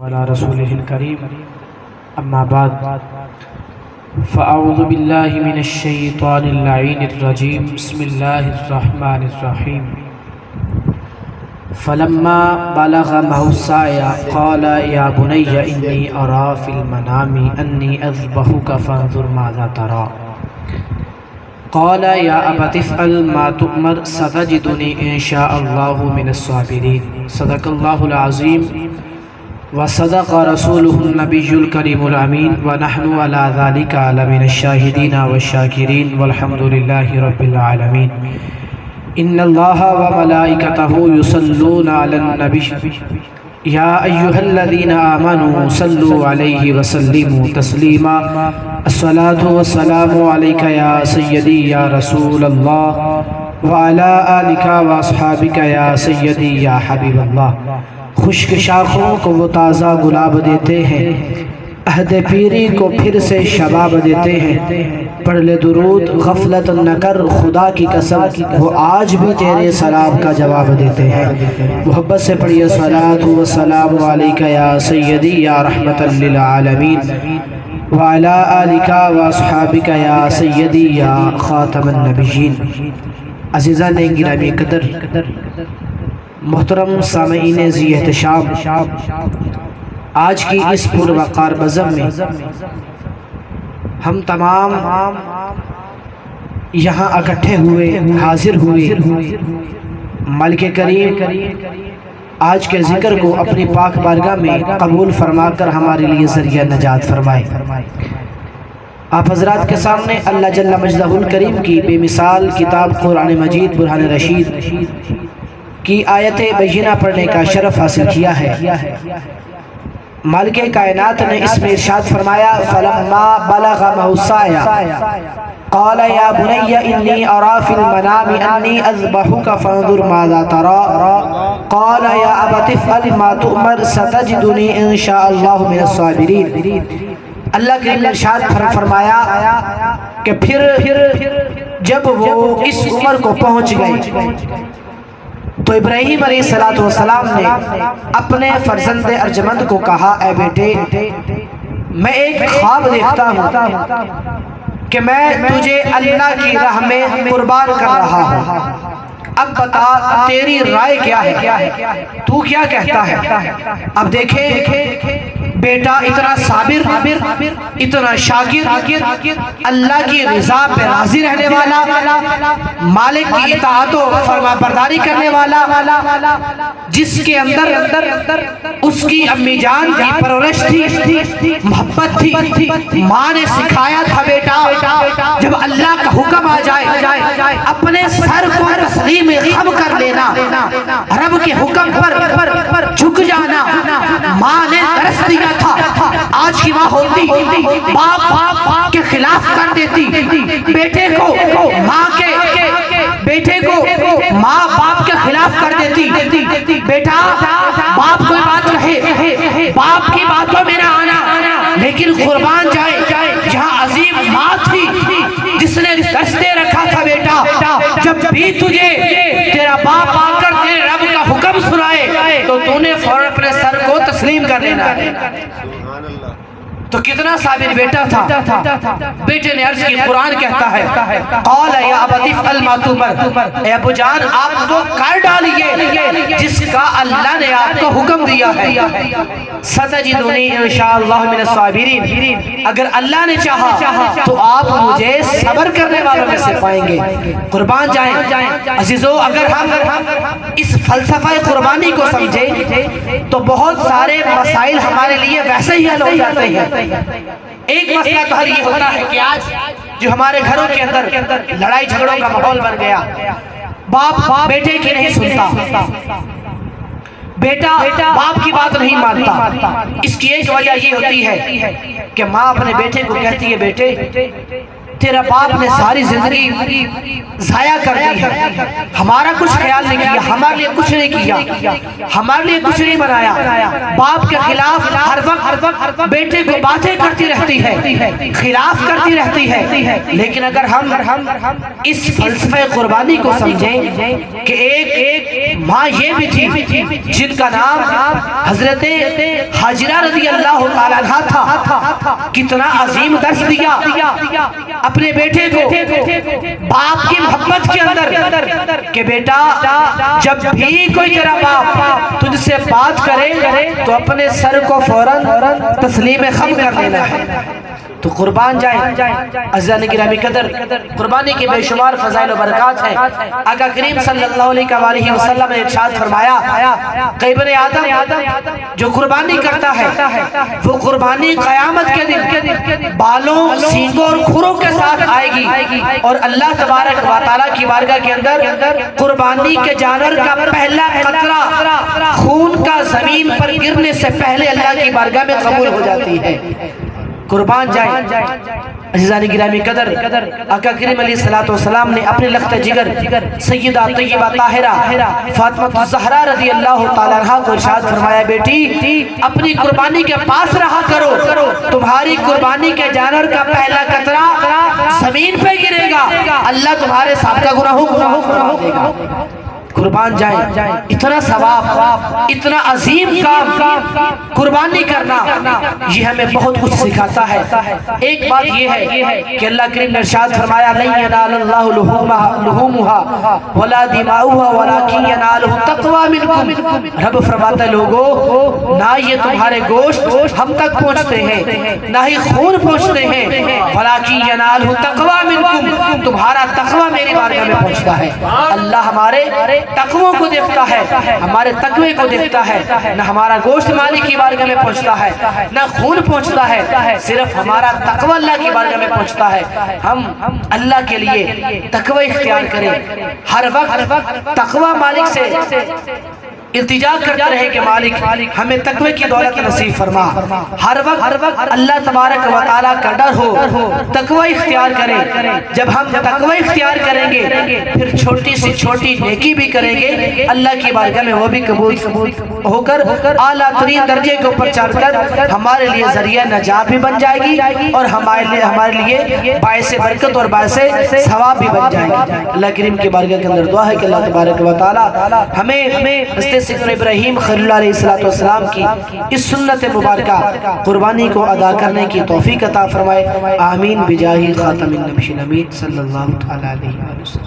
وعلى رسوله الكريم أما بعد فأعوذ بالله من الشيطان اللعين الرجيم بسم الله الرحمن الرحيم فلما بلغ معه السعي قال يا بني إني أرى في المنام أني أذبحك فانظر ماذا ترى قال يا أبت افعل ما تؤمر ستجدني إن شاء الله من الصابرين صدق الله العظيم وصدق رسوله النبي الكريم الأمين ونحن على ذلك لمن الشاهدين والشاكرين والحمد لله رب العالمين إن الله وملائكته يصلون على النبي يا أيها الذين آمنوا صلوا عليه وسلموا تسليما الصلاة والسلام عليك يا سيدي يا رسول الله وعلى آلك وأصحابك يا سيدي يا حبيب الله خشک شاخوں کو وہ تازہ گلاب دیتے ہیں، عہد پیری کو پھر سے شباب دیتے ہیں۔ پڑھ لے درود غفلت نہ کر خدا کی قسم، وہ آج بھی تیرے سلام کا جواب دیتے ہیں۔ محبت سے پڑھیے صلاۃ و سلام علیک یا سیدی یا رحمت للعالمین وعلی آلک و اصحابک یا سیدی یا خاتم النبیین۔ عزیزان گرامی قدر، محترم سامعین ذی احتشام، آج کی اس پروقار بزم میں ہم تمام یہاں اکٹھے ہوئے حاضر ہوئے ملک کریم آج کے ذکر کو اپنی پاک بارگاہ میں قبول فرما کر ہمارے لیے ذریعہ نجات فرمائے۔ آپ حضرات کے سامنے اللہ جل مجدہ الکریم کی بے مثال کتاب قرآن مجید برہان رشید کی آیت بینہ پڑھنے کا شرف حاصل کیا ہے۔ مالک کائنات نے اس میں ارشاد فرمایا فلما بلغ معه السعي قال يا بني إني أرى في المنام أني أذبحك فانظر ماذا ترى قال يا أبت افعل ما تؤمر ستجدني إن شاء الله من الصابرين۔ اللہ کے ارشاد فرمایا کہ پھر جب وہ اس عمر کو پہنچ گئے تو ابراہیم علیہ السلام نے اپنے فرزند ارجمند کو کہا اے بیٹے، میں ایک خواب دیکھتا ہوں کہ میں تجھے اللہ کی راہ میں قربان کر رہا ہوں، اب بتا تیری رائے کیا ہے، تو کیا کہتا ہے؟ اب دیکھیں بیٹا اتنا صابر، اتنا شاکر، اللہ کی رضا پہ راضی رہنے والا، مالک کی اطاعت و فرما برداری کرنے والا، جس کے اندر اس کی امی جان کی پرورش تھی، محبت تھی، ماں نے سکھایا تھا بیٹا جب اللہ کا حکم آ جائے اپنے سر کو تسلیم خم کر لینا، رب کے حکم پر جھک جانا۔ ماں نے درس دیا تھا، آج کی ماں ہوتی باپ کے خلاف کر دیتی، بیٹے کو ماں باپ کے خلاف کر دیتی، بیٹا باپ کوئی بات رہے، باپ کی باتوں میں نہ آنا، لیکن قربان جائے جہاں عظیم ماں تھی جس نے دستے رکھا تھا بیٹا جب بھی تجھے تیرا باپ آ کر تیرے رب کا حکم سنائے تو تو نے فوراً اپنے سر کو تسلیم کر لینا ہے۔ تو کتنا صابر بیٹا تھا۔ بیٹے نے عرض کی قرآن کہتا ہے قال یا ابت افعل ما تؤمر، اے ابو جان آپ وہ کر ڈالیے جس کا اللہ نے آپ کو حکم دیا ہے، ستجدنی انشاءاللہ من الصابرین، اگر اللہ نے چاہا تو آپ مجھے صبر کرنے والوں میں سے پائیں گے۔ قربان جائیں عزیزو، اگر ہم اس فلسفہ قربانی کو سمجھیں تو بہت سارے مسائل ہمارے لیے ویسے ہی حل ہو جاتے ہیں۔ ایک مسئلہ تو حل یہ ہوتا ہے کہ آج جو ہمارے گھروں کے اندر لڑائی جھگڑوں کا ماحول بن گیا، باپ بیٹے کی نہیں سنتا، بیٹا باپ کی بات نہیں مانتا، اس کی ایک وجہ یہ ہوتی ہے کہ ماں اپنے بیٹے کو کہتی ہے بیٹے تیرا باپ نے ساری زندگی ضائع کر دی ہے، ہمارا کچھ خیال نہیں کیا، ہمارے لیے کچھ نہیں کیا، ہمارے لیے کچھ نہیں بنایا۔ باپ کے خلاف ہر وقت بیٹے کو باتیں کرتی رہتی ہے، خلاف کرتی رہتی ہے۔ لیکن اگر ہم اس فلسفہ قربانی کو سمجھیں کہ ایک ماں یہ بھی تھی جن کا نام حضرت حاجرہ رضی اللہ تعالیٰ عنہ تھا، کتنا عظیم درس دیا اپنے بیٹے کو باپ کی محبت کے اندر کہ بیٹا جب بھی کوئی تیرا باپ تجھ سے بات کرے تو اپنے سر کو فوراً تسلیم خم کر لینا ہے۔ تو قربان جائیں عزیزان گرامی قدر، قربانی کے بے شمار فضائل و برکات ہیں۔ آقا کریم صلی اللہ علیہ وسلم نے ارشاد فرمایا کہ ابن آدم جو قربانی کرتا ہے وہ قربانی قیامت کے دن بالوں، سینگوں اور کھروں کے ساتھ آئے گی، اور اللہ تبارک و تعالیٰ کی بارگاہ کے اندر قربانی کے جانور کا پہلا قطرہ خون کا زمین پر گرنے سے پہلے اللہ کی بارگاہ میں قبول ہو جاتی ہے۔ قربان جائیں عزیزان گرامی قدر، آقا کریم علیہ السلام نے اپنے لخت جگر سیدہ طیبہ طاہرہ فاطمہ الزہرا رضی اللہ تعالیٰ عنہ کو ارشاد فرمایا بیٹی اپنی قربانی کے پاس رہا کرو، تمہاری قربانی کے جانور کا پہلا قطرہ زمین پہ گرے گا، اللہ تمہارے ساتھ کا گناہوں کو دے گا۔ قربان جائیں، اتنا ثواب، اتنا عظیم کام قربانی کرنا، یہ ہمیں بہت کچھ سکھاتا ہے۔ ایک بات یہ ہے کہ اللہ کریم نے ارشاد فرمایا لن ینال اللہ لحومها ولا دماؤها ولکن ینالہ التقوی منکم، رب فرماتا ہے لوگو نہ یہ تمہارے گوشت ہم تک پہنچتے ہیں، نہ ہی خون پہنچتے ہیں، ولکن ینالہ التقوی منکم، تمہارا تقوی میری بارگاہ میں پہنچتا ہے۔ اللہ ہمارے تقوی کو دیکھتا ہے، ہمارے تقوی کو دیکھتا ہے، نہ ہمارا گوشت مالک کی بارگاہ میں پہنچتا ہے، نہ خون پہنچتا ہے، صرف ہمارا تقوی اللہ کی بارگاہ میں پہنچتا ہے۔ ہم اللہ کے لیے تقوی اختیار کریں، ہر وقت تقوی مالک سے التجا کرتے رہے کہ مالک ہمیں تقوی کی دولت نصیب فرما، ہر وقت اللہ تبارک و تعالیٰ کا ڈر ہو، تقوی اختیار کریں۔ جب ہم تقوی اختیار کریں گے پھر چھوٹی سی چھوٹی نیکی بھی کریں گے، اللہ کی بارگاہ میں وہ بھی قبول ہو کر اعلیٰ ترین درجے کے اوپر چڑھ کر ہمارے لیے ذریعہ نجات بھی بن جائے گی، اور ہمارے لیے باعث برکت اور باعث ثواب بھی بن جائے گی۔ اللہ کریم کی بارگاہ کے اندر دعا ہے کہ اللہ تبارک و تعالیٰ ہمیں سیدنا ابراہیم خلیل اللہ علیہ السلام کی اس سنت مبارکہ قربانی کو ادا کرنے کی توفیق عطا فرمائے، آمین بجاہ خاتم النبیین صلی اللہ علیہ وسلم۔